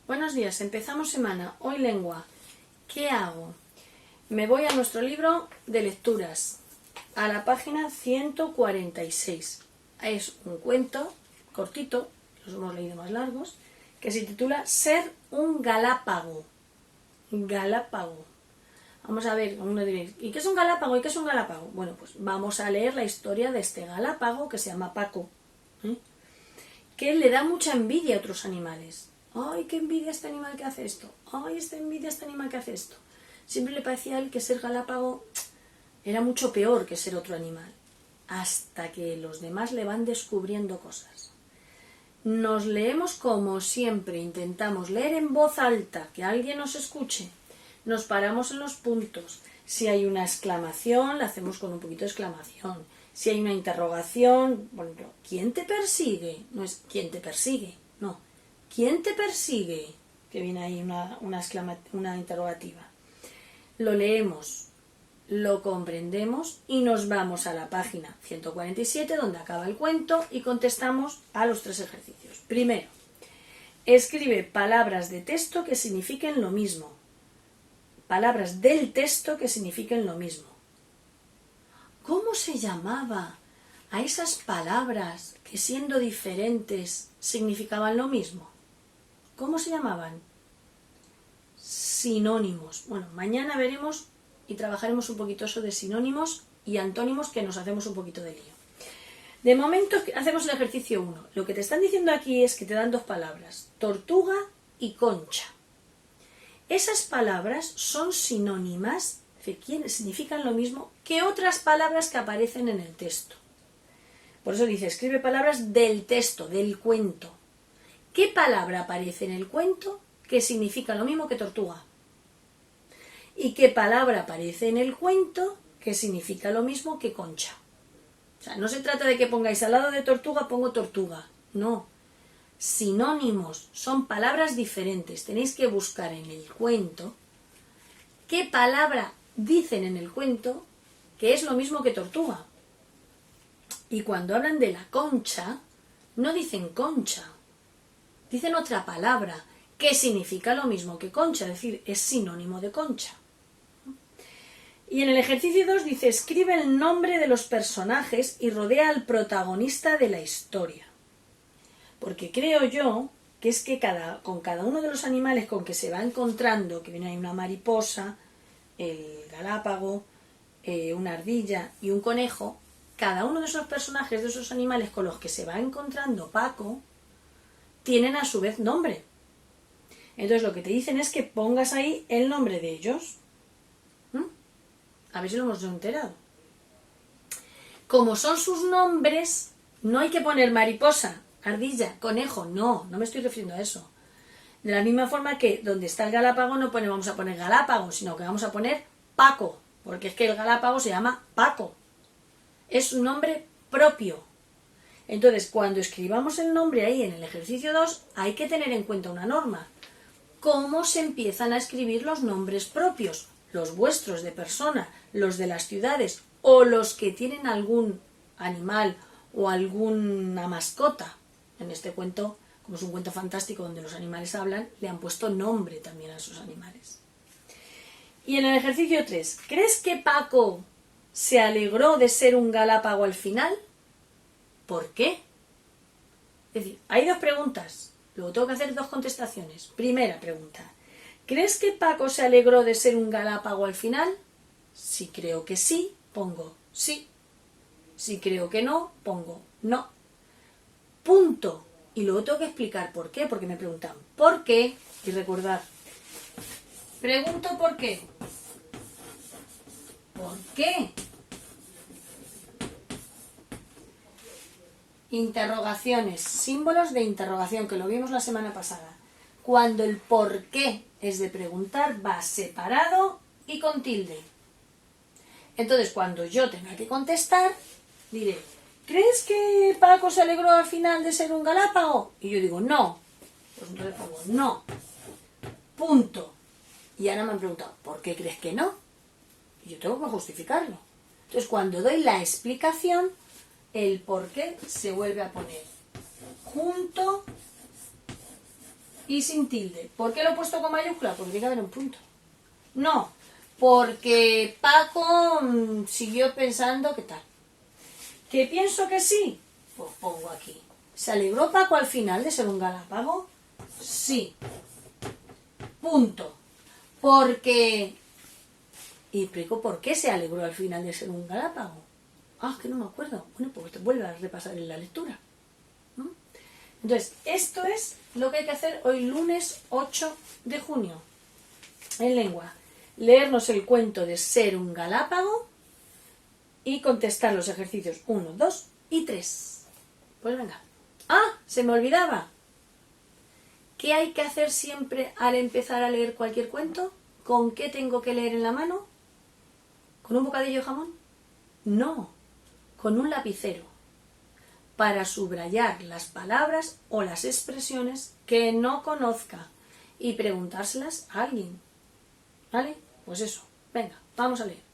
Buenos días, empezamos semana, hoy lengua. ¿Qué hago? Me voy a nuestro libro de lecturas, a la página 146. Es un cuento cortito, los hemos leído más largos, que se titula Ser un galápago. Galápago. Vamos a ver, uno diréis, ¿y qué es un galápago? ¿Y qué es un galápago? Bueno, pues vamos a leer la historia de este galápago que se llama Paco, que le da mucha envidia a otros animales. ¡Ay, qué envidia este animal que hace esto! ¡Ay, esta envidia este animal que hace esto! Siempre le parecía a él que ser galápago era mucho peor que ser otro animal, hasta que los demás le van descubriendo cosas. Nos leemos como siempre, intentamos leer en voz alta, que alguien nos escuche. Nos paramos en los puntos. Si hay una exclamación, la hacemos con un poquito de exclamación. Si hay una interrogación, por ejemplo, ¿quién te persigue? No es ¿quién te persigue? No. ¿Quién te persigue? Que viene ahí una interrogativa. Lo leemos, lo comprendemos y nos vamos a la página 147 donde acaba el cuento y contestamos a los 3 ejercicios. Primero, escribe palabras de texto que signifiquen lo mismo. Palabras del texto que signifiquen lo mismo. ¿Cómo se llamaba a esas palabras que siendo diferentes significaban lo mismo? ¿Cómo se llamaban? Sinónimos. Bueno, mañana veremos y trabajaremos un poquito eso de sinónimos y antónimos, que nos hacemos un poquito de lío. De momento hacemos el ejercicio 1. Lo que te están diciendo aquí es que te dan 2 palabras, tortuga y concha. Esas palabras son sinónimas, que significan lo mismo que otras palabras que aparecen en el texto. Por eso dice, escribe palabras del texto, del cuento. ¿Qué palabra aparece en el cuento que significa lo mismo que tortuga? ¿Y qué palabra aparece en el cuento que significa lo mismo que concha? O sea, no se trata de que pongáis al lado de tortuga, pongo tortuga. No. Sinónimos son palabras diferentes. Tenéis que buscar en el cuento qué palabra dicen en el cuento que es lo mismo que tortuga. Y cuando hablan de la concha, no dicen concha. Dicen otra palabra que significa lo mismo que concha, es decir, es sinónimo de concha. Y en el ejercicio 2 dice, escribe el nombre de los personajes y rodea al protagonista de la historia. Porque creo yo que es que con cada uno de los animales con que se va encontrando, que viene ahí una mariposa, el galápago, una ardilla y un conejo, cada uno de esos personajes, de esos animales con los que se va encontrando Paco, tienen a su vez nombre. Entonces lo que te dicen es que pongas ahí el nombre de ellos. A ver si lo hemos enterado. Como son sus nombres, no hay que poner mariposa, ardilla, conejo. No me estoy refiriendo a eso. De la misma forma que donde está el galápago no vamos a poner galápago, sino que vamos a poner Paco, porque es que el galápago se llama Paco. Es un nombre propio. Entonces, cuando escribamos el nombre ahí en el ejercicio 2, hay que tener en cuenta una norma. ¿Cómo se empiezan a escribir los nombres propios? Los vuestros de persona, los de las ciudades o los que tienen algún animal o alguna mascota. En este cuento, como es un cuento fantástico donde los animales hablan, le han puesto nombre también a esos animales. Y en el ejercicio 3, ¿crees que Paco se alegró de ser un galápago al final? ¿Por qué? Es decir, hay 2 preguntas, luego tengo que hacer 2 contestaciones. Primera pregunta, ¿crees que Paco se alegró de ser un galápago al final? Si creo que sí, pongo sí. Si creo que no, pongo no. Punto. Y luego tengo que explicar por qué, porque me preguntan ¿por qué? Y recordad, pregunto ¿por qué? ¿Por qué? Interrogaciones, símbolos de interrogación, que lo vimos la semana pasada. Cuando el por qué es de preguntar, va separado y con tilde. Entonces, cuando yo tenga que contestar, diré, ¿crees que Paco se alegró al final de ser un galápago? Y yo digo, no. Pues entonces pongo no. Punto. Y ahora me han preguntado, ¿por qué crees que no? Y yo tengo que justificarlo. Entonces, cuando doy la explicación, el por qué se vuelve a poner junto y sin tilde. ¿Por qué lo he puesto con mayúscula? Porque tiene que haber un punto. No, porque Paco siguió pensando que tal. ¿Que pienso que sí? Pues pongo aquí. ¿Se alegró Paco al final de ser un galápago? Sí. Punto. Porque... Y explico por qué se alegró al final de ser un galápago. Ah, que no me acuerdo. Bueno, pues te vuelve a repasar en la lectura. Entonces, esto es lo que hay que hacer hoy lunes 8 de junio. En lengua. Leernos el cuento de ser un galápago y contestar los ejercicios 1, 2 y 3. Pues venga. ¡Ah! Se me olvidaba. ¿Qué hay que hacer siempre al empezar a leer cualquier cuento? ¿Con qué tengo que leer en la mano? ¿Con un bocadillo de jamón? No, con un lapicero, para subrayar las palabras o las expresiones que no conozca y preguntárselas a alguien. ¿Vale? Pues eso. Venga, vamos a leer.